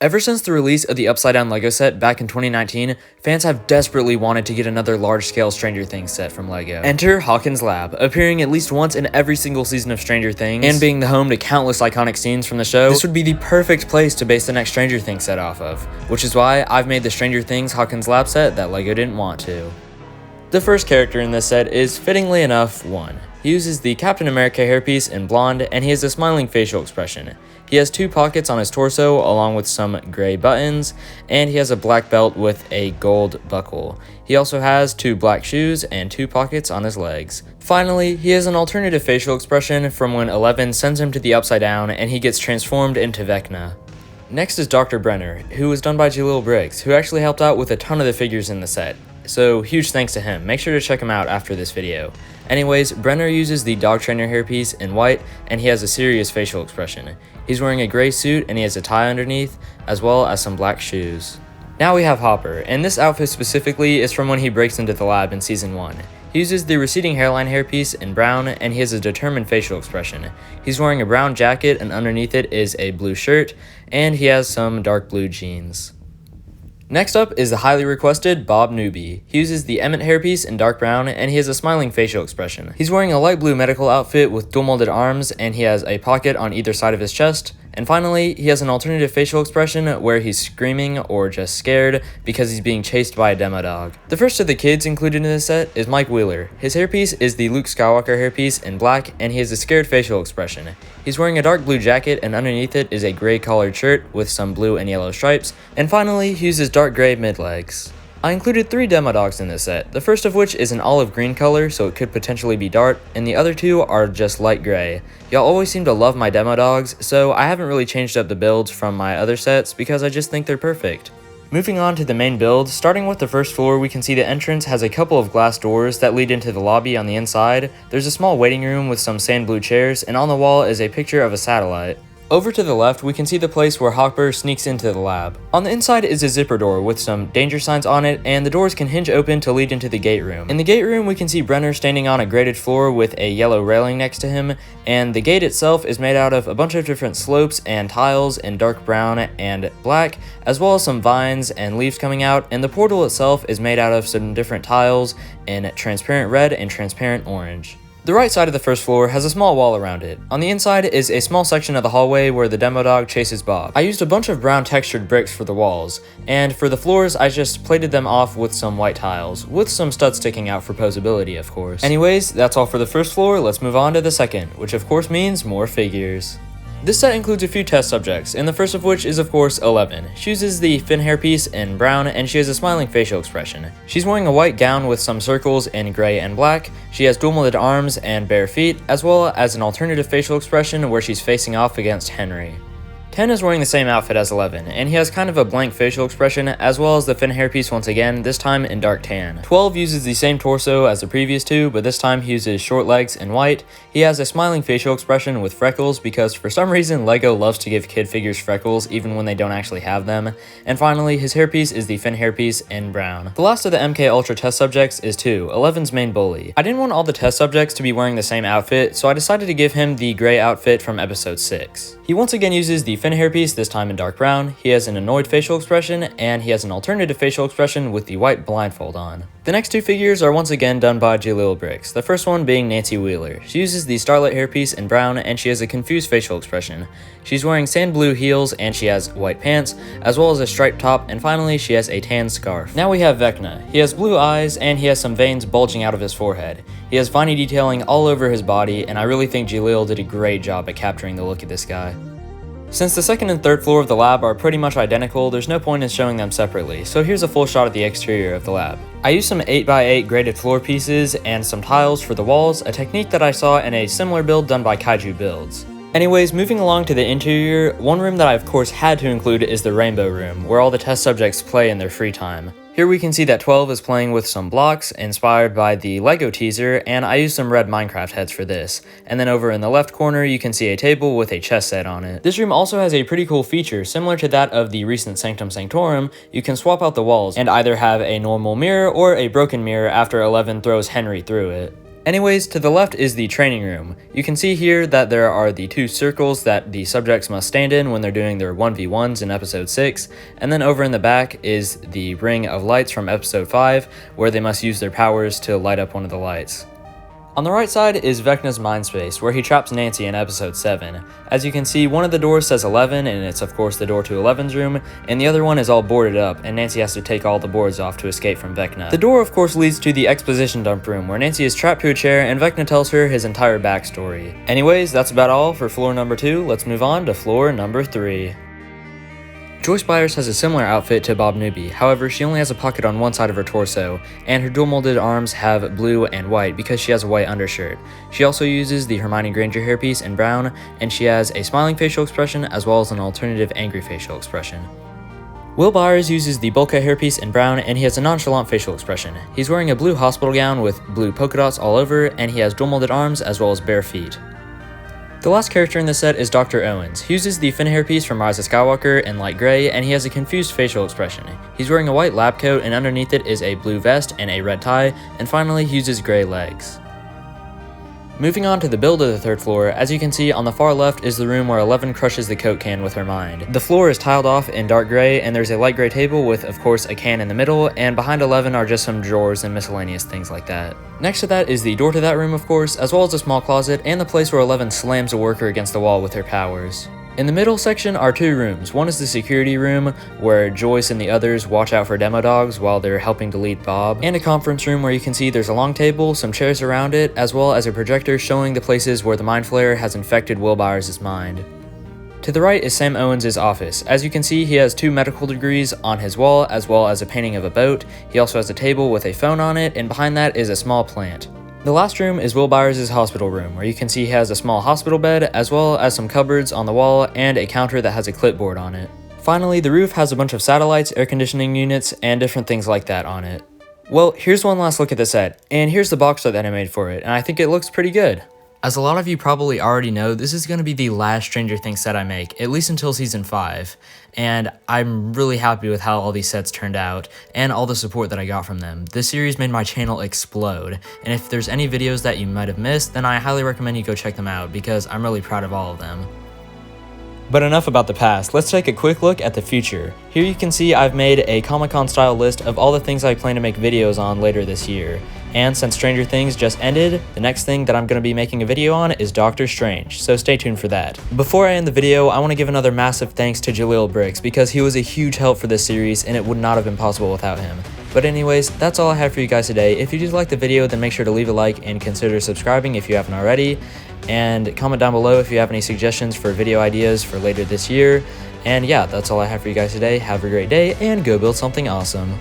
Ever since the release of the Upside Down LEGO set back in 2019, fans have desperately wanted to get another large-scale Stranger Things set from LEGO. Enter Hawkins Lab, appearing at least once in every single season of Stranger Things, and being the home to countless iconic scenes from the show. This would be the perfect place to base the next Stranger Things set off of, which is why I've made the Stranger Things Hawkins Lab set that LEGO didn't want to. The first character in this set is, fittingly enough, one. He uses the Captain America hairpiece in blonde, and he has a smiling facial expression. He has 2 pockets on his torso, along with some gray buttons, and he has a black belt with a gold buckle. He also has 2 black shoes and 2 pockets on his legs. Finally, he has an alternative facial expression from when Eleven sends him to the Upside Down and he gets transformed into Vecna. Next is Dr. Brenner, who was done by Jaleel Briggs, who actually helped out with a ton of the figures in the set. So huge thanks to him. Make sure to check him out after this video. Anyways, Brenner uses the dog trainer hairpiece in white, and he has a serious facial expression. He's wearing a gray suit and he has a tie underneath, as well as some black shoes. Now we have Hopper, and this outfit specifically is from when he breaks into the lab in season 1. He uses the receding hairline hairpiece in brown, and he has a determined facial expression. He's wearing a brown jacket, and underneath it is a blue shirt, and he has some dark blue jeans. Next up is the highly requested Bob Newby. He uses the Emmett hairpiece in dark brown, and he has a smiling facial expression. He's wearing a light blue medical outfit with dual molded arms, and he has a pocket on either side of his chest. And finally, he has an alternative facial expression where he's screaming or just scared because he's being chased by a demo dog. The first of the kids included in this set is Mike Wheeler. His hairpiece is the Luke Skywalker hairpiece in black, and he has a scared facial expression. He's wearing a dark blue jacket, and underneath it is a gray collared shirt with some blue and yellow stripes. And finally, he uses dark gray mid-legs. I included 3 demo dogs in this set, the first of which is an olive green color, so it could potentially be Dart, and the other 2 are just light gray. Y'all always seem to love my demo dogs, so I haven't really changed up the builds from my other sets because I just think they're perfect. Moving on to the main build, starting with the first floor, we can see the entrance has a couple of glass doors that lead into the lobby on the inside. There's a small waiting room with some sand blue chairs, and on the wall is a picture of a satellite. Over to the left, we can see the place where Hopper sneaks into the lab. On the inside is a zipper door with some danger signs on it, and the doors can hinge open to lead into the gate room. In the gate room, we can see Brenner standing on a graded floor with a yellow railing next to him, and the gate itself is made out of a bunch of different slopes and tiles in dark brown and black, as well as some vines and leaves coming out, and the portal itself is made out of some different tiles in transparent red and transparent orange. The right side of the first floor has a small wall around it. On the inside is a small section of the hallway where the demo dog chases Bob. I used a bunch of brown textured bricks for the walls, and for the floors I just plated them off with some white tiles, with some studs sticking out for posability of course. Anyways, that's all for the first floor. Let's move on to the second, which of course means more figures. This set includes a few test subjects, and the first of which is of course Eleven. She uses the Finn hairpiece in brown, and she has a smiling facial expression. She's wearing a white gown with some circles in gray and black. She has dual molded arms and bare feet, as well as an alternative facial expression where she's facing off against Henry. 10 is wearing the same outfit as 11, and he has kind of a blank facial expression, as well as the Finn hairpiece once again, this time in dark tan. 12 uses the same torso as the previous 2, but this time he uses short legs in white. He has a smiling facial expression with freckles because for some reason LEGO loves to give kid figures freckles even when they don't actually have them. And finally, his hairpiece is the Finn hairpiece in brown. The last of the MK Ultra test subjects is 2, 11's main bully. I didn't want all the test subjects to be wearing the same outfit, so I decided to give him the gray outfit from episode 6. He once again uses the Finn hairpiece, this time in dark brown. He has an annoyed facial expression, and he has an alternative facial expression with the white blindfold on. The next 2 figures are once again done by Jaleel Briggs, the first one being Nancy Wheeler. She uses the Starlight hairpiece in brown, and she has a confused facial expression. She's wearing sand blue heels, and she has white pants, as well as a striped top, and finally she has a tan scarf. Now we have Vecna. He has blue eyes, and he has some veins bulging out of his forehead. He has viney detailing all over his body, and I really think Jaleel did a great job at capturing the look of this guy. Since the second and third floor of the lab are pretty much identical, there's no point in showing them separately, so here's a full shot of the exterior of the lab. I used some 8x8 graded floor pieces and some tiles for the walls, a technique that I saw in a similar build done by Kaiju Builds. Anyways, moving along to the interior, one room that I of course had to include is the Rainbow Room, where all the test subjects play in their free time. Here we can see that 12 is playing with some blocks inspired by the LEGO teaser, and I used some red Minecraft heads for this. And then over in the left corner you can see a table with a chess set on it. This room also has a pretty cool feature similar to that of the recent Sanctum Sanctorum. You can swap out the walls and either have a normal mirror or a broken mirror after 11 throws Henry through it. Anyways, to the left is the training room. You can see here that there are the 2 circles that the subjects must stand in when they're doing their 1v1s in episode 6, and then over in the back is the ring of lights from episode 5, where they must use their powers to light up one of the lights. On the right side is Vecna's mind space, where he traps Nancy in episode 7. As you can see, one of the doors says 11, and it's of course the door to 11's room, and the other one is all boarded up, and Nancy has to take all the boards off to escape from Vecna. The door of course leads to the exposition dump room, where Nancy is trapped to a chair and Vecna tells her his entire backstory. Anyways, that's about all for floor number 2, let's move on to floor number 3. Joyce Byers has a similar outfit to Bob Newby, however she only has a pocket on one side of her torso, and her dual molded arms have blue and white because she has a white undershirt. She also uses the Hermione Granger hairpiece in brown, and she has a smiling facial expression as well as an alternative angry facial expression. Will Byers uses the bowl cut hairpiece in brown, and he has a nonchalant facial expression. He's wearing a blue hospital gown with blue polka dots all over, and he has dual molded arms as well as bare feet. The last character in this set is Dr. Owens. He uses the Finn hairpiece from Rise of Skywalker in light gray, and he has a confused facial expression. He's wearing a white lab coat, and underneath it is a blue vest and a red tie, and finally he uses gray legs. Moving on to the build of the 3rd floor, as you can see on the far left is the room where 11 crushes the Coke can with her mind. The floor is tiled off in dark gray, and there's a light gray table with of course a can in the middle, and behind 11 are just some drawers and miscellaneous things like that. Next to that is the door to that room of course, as well as a small closet and the place where 11 slams a worker against the wall with her powers. In the middle section are 2 rooms. One is the security room, where Joyce and the others watch out for demo dogs while they're helping delete Bob, and a conference room where you can see there's a long table, some chairs around it, as well as a projector showing the places where the Mind Flayer has infected Will Byers' mind. To the right is Sam Owens' office. As you can see, he has 2 medical degrees on his wall, as well as a painting of a boat. He also has a table with a phone on it, and behind that is a small plant. The last room is Will Byers' hospital room, where you can see he has a small hospital bed, as well as some cupboards on the wall and a counter that has a clipboard on it. Finally, the roof has a bunch of satellites, air conditioning units, and different things like that on it. Well, here's one last look at the set, and here's the box art that I made for it, and I think it looks pretty good. As a lot of you probably already know, this is going to be the last Stranger Things set I make, at least until season 5, and I'm really happy with how all these sets turned out, and all the support that I got from them. This series made my channel explode, and if there's any videos that you might have missed, then I highly recommend you go check them out, because I'm really proud of all of them. But enough about the past, let's take a quick look at the future. Here you can see I've made a Comic-Con style list of all the things I plan to make videos on later this year. And since Stranger Things just ended, the next thing that I'm going to be making a video on is Doctor Strange, so stay tuned for that. Before I end the video, I want to give another massive thanks to Jaleel Bricks, because he was a huge help for this series and it would not have been possible without him. But anyways, that's all I have for you guys today. If you did like the video, then make sure to leave a like and consider subscribing if you haven't already. And comment down below if you have any suggestions for video ideas for later this year. And yeah, that's all I have for you guys today. Have a great day and go build something awesome.